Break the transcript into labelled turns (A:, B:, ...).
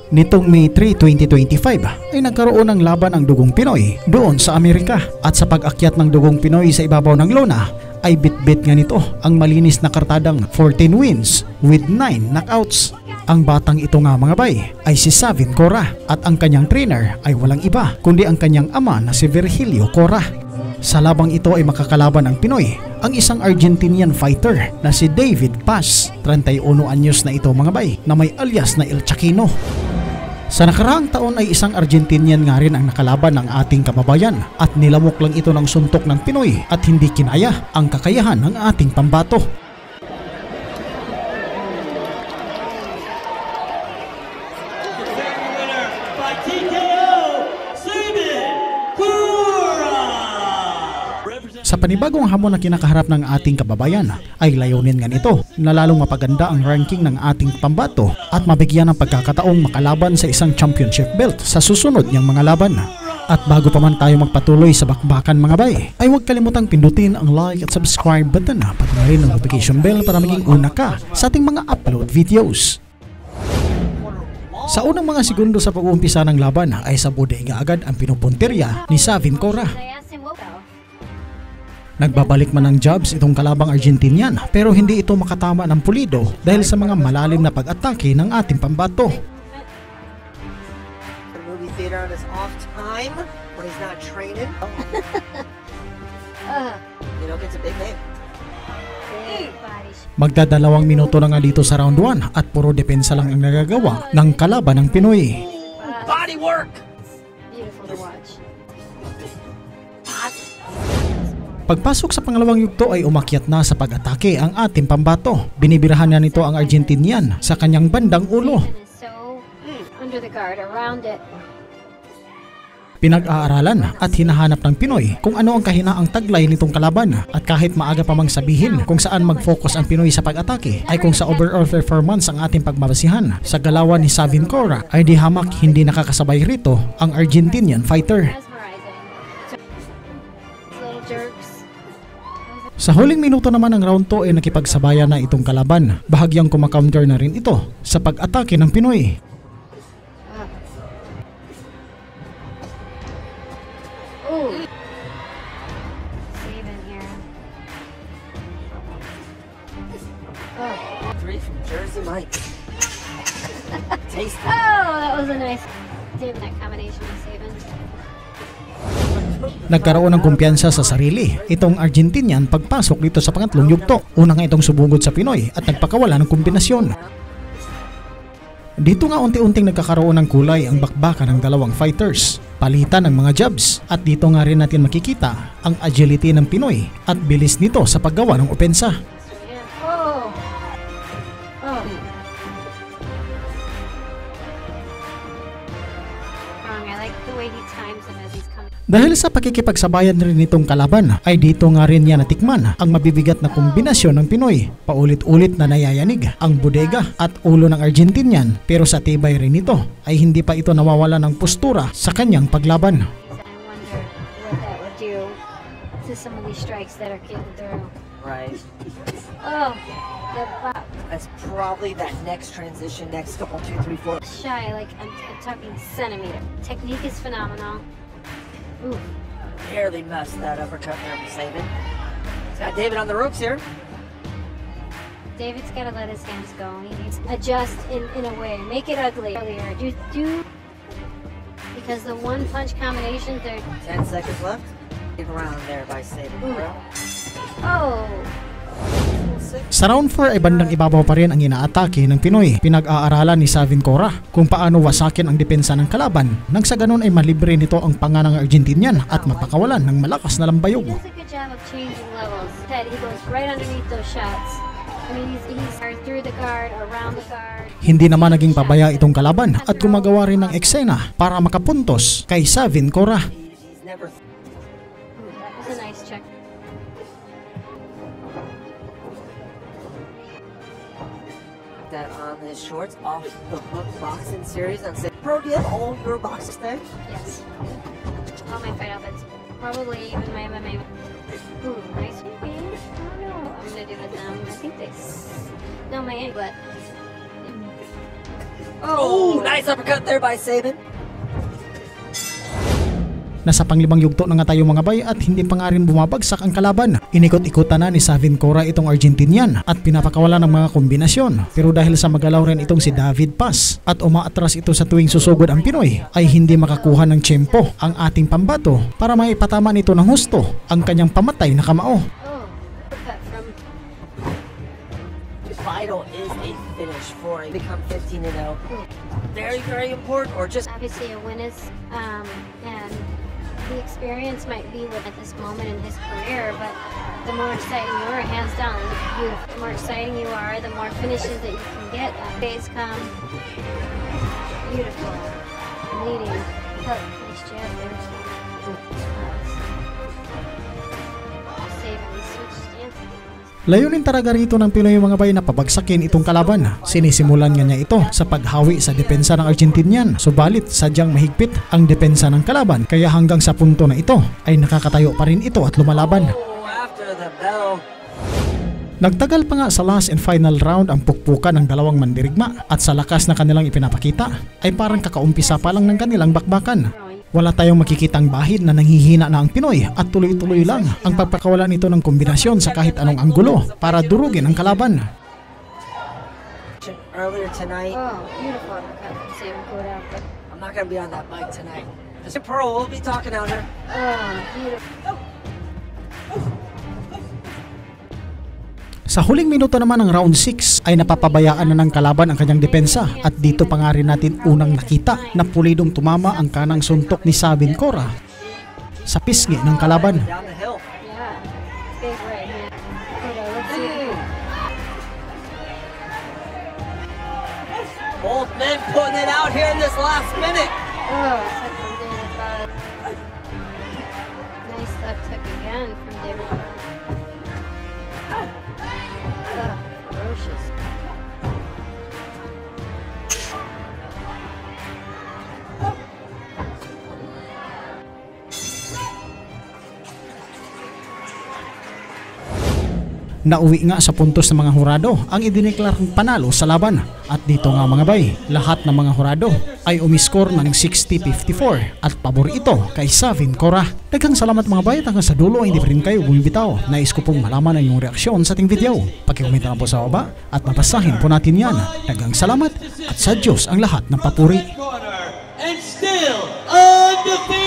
A: Nitong May 3, 2025 ay nagkaroon ng laban ang Dugong Pinoy doon sa Amerika, at sa pag-akyat ng Dugong Pinoy sa ibabaw ng lona ay bit-bit nga nito ang malinis na kartadang 14 wins with 9 knockouts. Ang batang ito nga mga bay ay si Savin Cora, at ang kanyang trainer ay walang iba kundi ang kanyang ama na si Virgilio Cora. Sa labang ito ay makakalaban ng Pinoy ang isang Argentinian fighter na si David Paz, 31 anyos na ito mga bay, na may alias na El Chakino. Sa nakaraang taon ay isang Argentinian nga rin ang nakalaban ng ating kababayan, at nilamok lang ito ng suntok ng Pinoy at hindi kinaya ang kakayahan ng ating pambato. Sa panibagong hamon na kinakaharap ng ating kababayan ay layunin nga nito na lalong mapaganda ang ranking ng ating pambato at mabigyan ng pagkakataong makalaban sa isang championship belt sa susunod niyang mga laban. At bago pa man tayo magpatuloy sa bakbakan mga bay, ay huwag kalimutang pindutin ang like at subscribe button pati na rin ang notification bell para maging una ka sa ating mga upload videos. Sa unang mga segundo sa pag-uumpisa ng laban ay sa bodega agad ang pinupuntirya ni Savin Cora. Nagbabalik man ng jabs itong kalabang Argentinian, pero hindi ito makatama ng pulido dahil sa mga malalim na pag-atake ng ating pambato. Magdadalawang minuto na nga dito sa round 1 at puro depensa lang ang nagagawa ng kalaban ng Pinoy.
B: Body work!
C: Beautiful to watch.
A: Pagpasok sa pangalawang yugto ay umakyat na sa pag-atake ang ating pambato. Binibirahan na nito ang Argentinian sa kanyang bandang ulo. Pinag-aaralan at hinahanap ng Pinoy kung ano ang kahinaang taglay nitong kalaban, at kahit maaga pa mang sabihin kung saan mag-focus ang Pinoy sa pag-atake ay kung sa overall performance ang ating pagbabasihan. Sa galawan ni Savin Cora ay di hamak hindi nakakasabay rito ang Argentinian fighter. Sa huling minuto naman ng round 2 ay nakipagsabayan na itong kalaban. Bahagyang kumakounter na rin ito sa pag-atake ng Pinoy.
C: That was a nice that combination of Saban.
A: Nagkaroon ng kumpiyansa sa sarili itong Argentinian pagpasok dito sa pangatlong yugto. Una nga itong subugod sa Pinoy at nagpakawala ng kombinasyon. Dito nga unti-unting nagkakaroon ng kulay ang bakbakan ng dalawang fighters, palitan ng mga jabs, at dito nga rin natin makikita ang agility ng Pinoy at bilis nito sa paggawa ng opensa. Dahil sa pakikipagsabayan rin nitong kalaban ay dito nga rin niya natikman ang mabibigat na kombinasyon ng Pinoy. Paulit-ulit na nayayanig ang bodega at ulo ng Argentinian, pero sa tibay rin nito ay hindi pa ito nawawala ng postura sa kanyang paglaban.
B: That's probably that next transition, next couple, 2, 3, 4.
C: Shy, like I'm talking centimeter. Technique is phenomenal. Ooh.
B: Barely missed that uppercut there from Saban. He's got David on the ropes here.
C: David's got to let his hands go. He needs to adjust in a way. Make it ugly earlier. Do because the one punch combinations are
B: 10 seconds left. Get around there by Saban.
C: Oh.
A: Sa round 4 ay bandang ibabaw pa rin ang inaatake ng Pinoy. Pinag-aaralan ni Savin Cora kung paano wasakin ang depensa ng kalaban, nang sa ganun ay malibre nito ang panga ng Argentinian at mapakawalan ng malakas na lambayog. Hindi naman naging pabaya itong kalaban at gumagawa rin ng eksena para makapuntos kay Savin Cora.
B: That on his shorts off the hook boxing series on Saban. Bro, do you have all your boxes there?
C: Yes. All my fight outfits. Probably even my MMA. Ooh, nice maybe. I don't know. I'm gonna do with them. I think they. No, my but
B: Oh, nice uppercut there by Sabin.
A: Nasa panglimang yugto na nga tayo mga bay at hindi pa nga rin bumabagsak ang kalaban. Inikot-ikutan na ni Savin Cora itong Argentinian at pinapakawala ng mga kombinasyon. Pero dahil sa magalaw rin itong si David Paz at umaatras ito sa tuwing susugod ang Pinoy, ay hindi makakuha ng tiyempo ang ating pambato para maipatama nito ng husto ang kanyang pamatay na kamao.
C: Uppercut from
B: Vital is a finish for a become 15-0. Very, very important, or just
C: obviously a win is, and the experience might be with at this moment in his career, but the more exciting you are, hands down, beautiful. The more exciting you are, the more finishes that you can get. Days come, beautiful, leading, hook, nice jab there. Saving, switch stance.
A: Layunin talaga rito ng Pinoy mga bay na pabagsakin itong kalaban. Sinisimulan nga niya ito sa paghawi sa depensa ng Argentinian. Subalit sadyang mahigpit ang depensa ng kalaban, kaya hanggang sa punto na ito ay nakakatayo pa rin ito at lumalaban.
B: after the bell.
A: Nagtagal pa nga sa last and final round ang pukpukan ng dalawang mandirigma at sa lakas na kanilang ipinapakita ay parang kakaumpisa pa lang ng kanilang bakbakan. Wala tayong makikitang bahid na nanghihina na ang Pinoy at tuloy-tuloy lang ang pagpakawala nito ng kombinasyon sa kahit anong anggulo para durugin ang kalaban.
B: Earlier tonight,
C: Oh, beautiful uppercut from Savin Cora.
B: I'm not gonna be on that bike tonight. Mr. Pearl will be talking on her.
C: Oh, beautiful.
A: Sa huling minuto naman ng round 6 ay napapabayaan na ng kalaban ang kanyang depensa at dito pa nga rin natin unang nakita na pulidong tumama ang kanang suntok ni Savin Cora sa pisngi ng kalaban.
B: Down the hill.
C: Yeah, big right hand. Cora, let's see.
B: Both men putting it out here in this last minute.
C: Oh, set from David Bud. Nice left hook again from David Bud. Ferocious.
A: Nauwi nga sa puntos ng mga hurado ang idineklarang panalo sa laban. At dito nga mga bay, lahat ng mga hurado ay umiskor ng 60-54 at pabor ito kay Savin Cora. Daghang salamat mga bay at hanggang sa dulo ay hindi pa rin kayo bumibitaw. Nais ko pong malaman ang iyong reaksyon sa ating video. Pakikomenta na po sa baba at mabasahin po natin yan. Daghang salamat at sa Diyos ang lahat ng papuri.
D: And still undefeated.